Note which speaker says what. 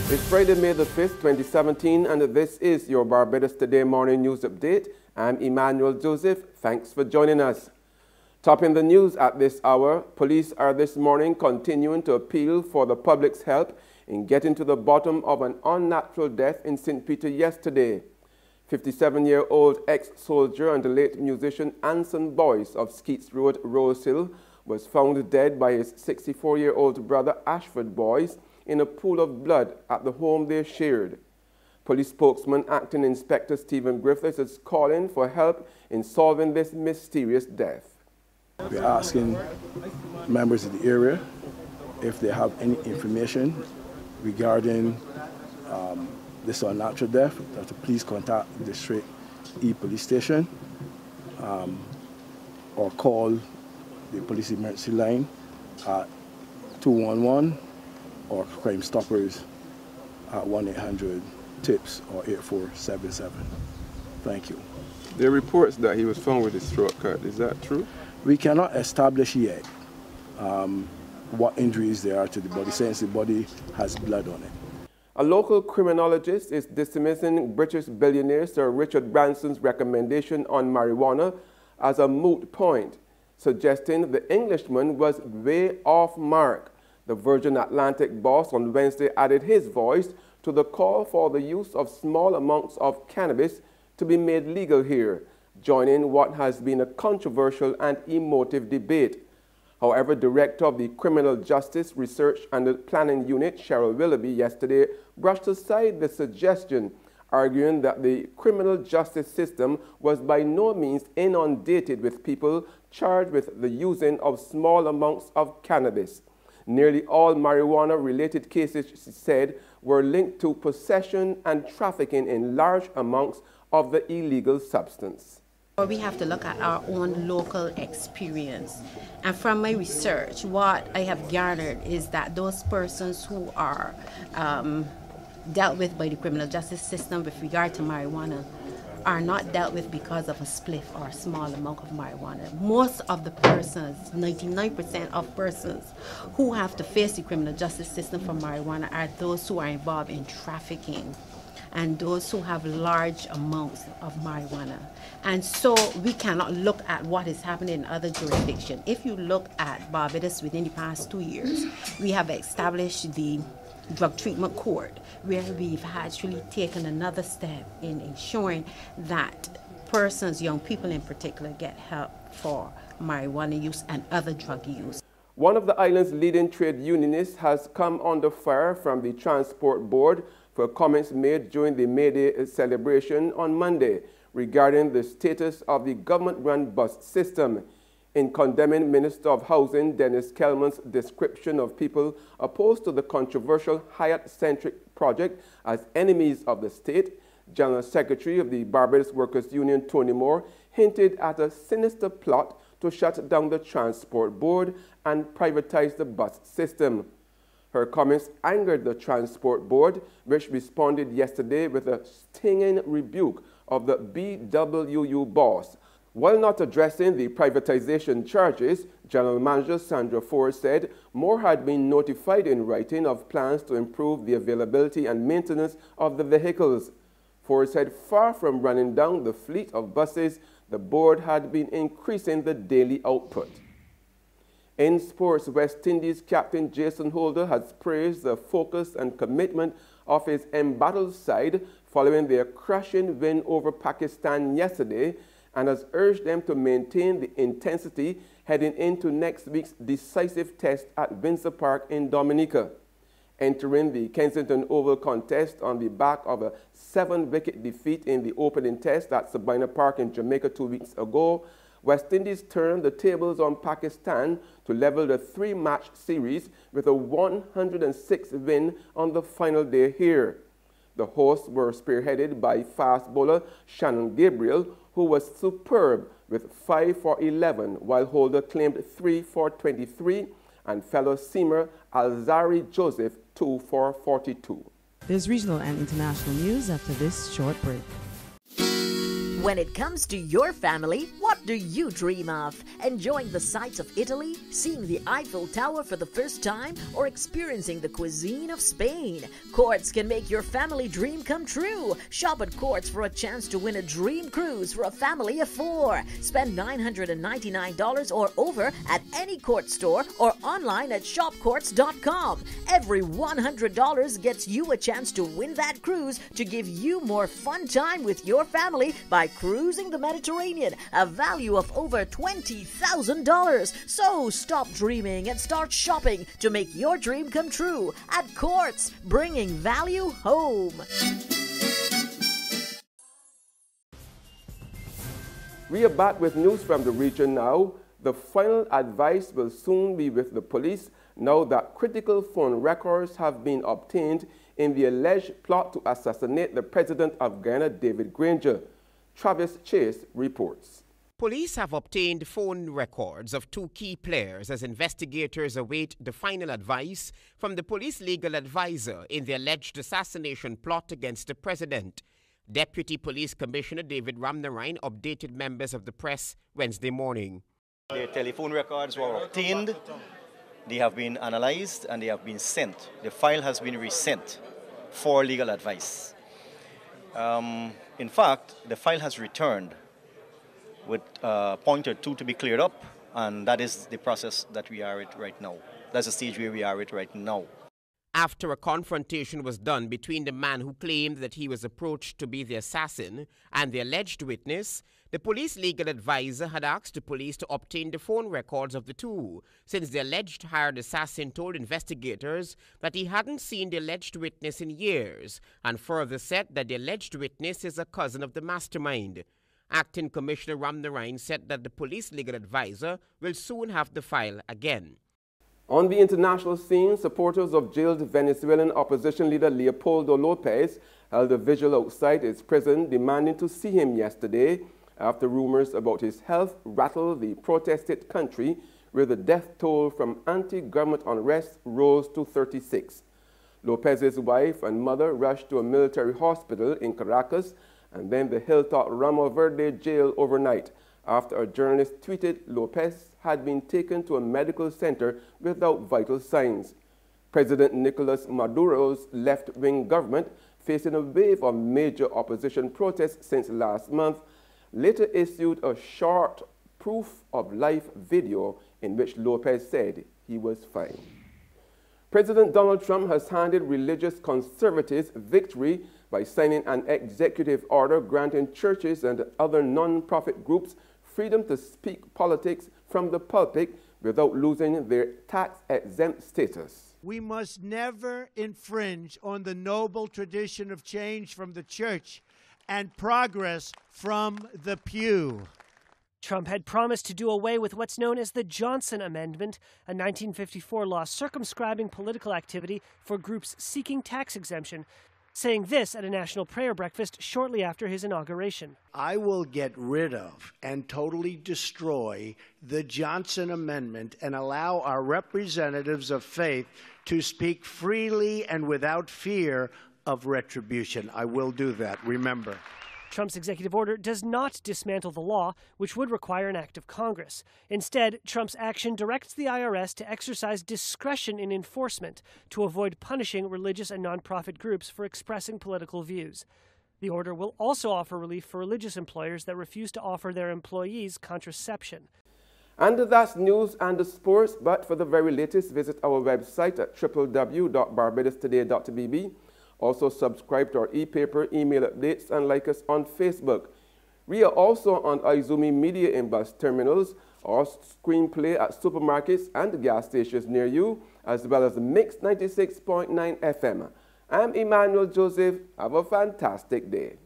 Speaker 1: It's Friday, May the 5th, 2017, and this is your Barbados Today morning news update. I'm Emmanuel Joseph. Thanks for joining us. Topping the news at this hour, police are this morning continuing to appeal for the public's help in getting to the bottom of an unnatural death in St. Peter yesterday. 57-year-old ex-soldier and the late musician Anson Boyce of Skeets Road, Rose Hill, was found dead by his 64-year-old brother Ashford Boyce in a pool of blood at the home they shared. Police spokesman Acting Inspector Stephen Griffiths is calling for help in solving this mysterious death.
Speaker 2: We're asking members of the area if they have any information regarding this unnatural death, to please contact the District E Police Station or call the police emergency line at 211 or Crime Stoppers at 1-800-TIPS or 8477. Thank you.
Speaker 1: There are reports that he was found with his throat cut. Is that true?
Speaker 2: We cannot establish yet what injuries there are to the body, since the body has blood on it.
Speaker 1: A local criminologist is dismissing British billionaire Sir Richard Branson's recommendation on marijuana as a moot point, suggesting the Englishman was way off mark. The Virgin Atlantic boss on Wednesday added his voice to the call for the use of small amounts of cannabis to be made legal here, joining what has been a controversial and emotive debate. However, Director of the Criminal Justice Research and Planning Unit, Cheryl Willoughby, yesterday brushed aside the suggestion, arguing that the criminal justice system was by no means inundated with people charged with the using of small amounts of cannabis. Nearly all marijuana-related cases, she said, were linked to possession and trafficking in large amounts of the illegal substance.
Speaker 3: We have to look at our own local experience. And from my research, what I have garnered is that those persons who are dealt with by the criminal justice system with regard to marijuana are not dealt with because of a spliff or a small amount of marijuana. Most of the persons, 99% of persons who have to face the criminal justice system for marijuana are those who are involved in trafficking and those who have large amounts of marijuana. And so we cannot look at what is happening in other jurisdictions. If you look at Barbados within the past 2 years, we have established the Drug Treatment Court, where we've actually taken another step in ensuring that persons, young people in particular, get help for marijuana use and other drug use.
Speaker 1: One of the island's leading trade unionists has come under fire from the Transport Board for comments made during the May Day celebration on Monday regarding the status of the government-run bus system. In condemning Minister of Housing Dennis Kelman's description of people opposed to the controversial Hyatt-centric project as enemies of the state, General Secretary of the Barbados Workers' Union Tony Moore hinted at a sinister plot to shut down the Transport Board and privatize the bus system. Her comments angered the Transport Board, which responded yesterday with a stinging rebuke of the BWU boss. While not addressing the privatization charges, General Manager Sandra Ford said Moore had been notified in writing of plans to improve the availability and maintenance of the vehicles. Ford said far from running down the fleet of buses, the board had been increasing the daily output. In sports, West Indies captain Jason Holder has praised the focus and commitment of his embattled side following their crushing win over Pakistan yesterday, and has urged them to maintain the intensity heading into next week's decisive test at Windsor Park in Dominica. Entering the Kensington Oval contest on the back of a 7-wicket defeat in the opening test at Sabina Park in Jamaica 2 weeks ago, West Indies turned the tables on Pakistan to level the 3-match series with a 106 win on the final day here. The hosts were spearheaded by fast bowler Shannon Gabriel, who was superb with 5 for 11, while Holder claimed 3 for 23, and fellow seamer Alzari Joseph 2 for 42.
Speaker 4: There's regional and international news after this short break.
Speaker 5: When it comes to your family, what
Speaker 4: do you dream of? Enjoying the sights of Italy, seeing the Eiffel Tower for the first time, or experiencing the cuisine of Spain? Courts can make your family dream come true. Shop at Courts for a chance to win a dream cruise for a family of 4. Spend $999 or over at any Court store or online at shopcourts.com. Every $100 gets you a chance to win that cruise to give you more fun time with your family by cruising the Mediterranean, a value of over $20,000. So stop dreaming and start shopping to make your dream come true at Courts, bringing value home.
Speaker 1: We are back with news from the region now. The final advice will soon be with the police now that critical phone records have been obtained in the alleged plot to assassinate the president of Guyana, David Granger. Travis Chase reports.
Speaker 5: Police have obtained phone records of 2 key players as investigators await the final advice from the police legal advisor in the alleged assassination plot against the president. Deputy Police Commissioner David Ramnarine updated members of the press Wednesday morning.
Speaker 6: The telephone records were obtained, they have been analyzed, and they have been sent. The file has been resent for legal advice. In fact, the file has returned with point or 2 to be cleared up, and that is the process that we are at right now. That's the stage where we are at right now.
Speaker 5: After a confrontation was done between the man who claimed that he was approached to be the assassin and the alleged witness, the police legal advisor had asked the police to obtain the phone records of the 2, since the alleged hired assassin told investigators that he hadn't seen the alleged witness in years, and further said that the alleged witness is a cousin of the mastermind. Acting Commissioner Ramnarine said that the police legal advisor will soon have the file again.
Speaker 1: On the international scene, supporters of jailed Venezuelan opposition leader Leopoldo Lopez held a vigil outside his prison demanding to see him yesterday after rumors about his health rattled the protested country, where the death toll from anti-government unrest rose to 36. Lopez's wife and mother rushed to a military hospital in Caracas and then the hilltop Ramo Verde jail overnight after a journalist tweeted Lopez had been taken to a medical center without vital signs. President Nicolas Maduro's left-wing government, facing a wave of major opposition protests since last month, later issued a short proof-of-life video in which Lopez said he was fine. President Donald Trump has handed religious conservatives victory by signing an executive order granting churches and other non-profit groups freedom to speak politics from the pulpit without losing their tax-exempt status.
Speaker 7: We must never infringe on the noble tradition of change from the church and progress from the pew.
Speaker 8: Trump had promised to do away with what's known as the Johnson Amendment, a 1954 law circumscribing political activity for groups seeking tax exemption, saying this at a national prayer breakfast shortly after his inauguration.
Speaker 7: I will get rid of and totally destroy the Johnson Amendment and allow our representatives of faith to speak freely and without fear of retribution. I will do that, remember.
Speaker 8: Trump's executive order does not dismantle the law, which would require an act of Congress. Instead, Trump's action directs the IRS to exercise discretion in enforcement to avoid punishing religious and nonprofit groups for expressing political views. The order will also offer relief for religious employers that refuse to offer their employees contraception.
Speaker 1: And that's news and sports, but for the very latest, visit our website at www.barbadostoday.bb. Also subscribe to our e-paper, email updates, and like us on Facebook. We are also on Izumi Media in bus terminals, or screenplay at supermarkets and gas stations near you, as well as Mix 96.9 FM. I'm Emmanuel Joseph. Have a fantastic day.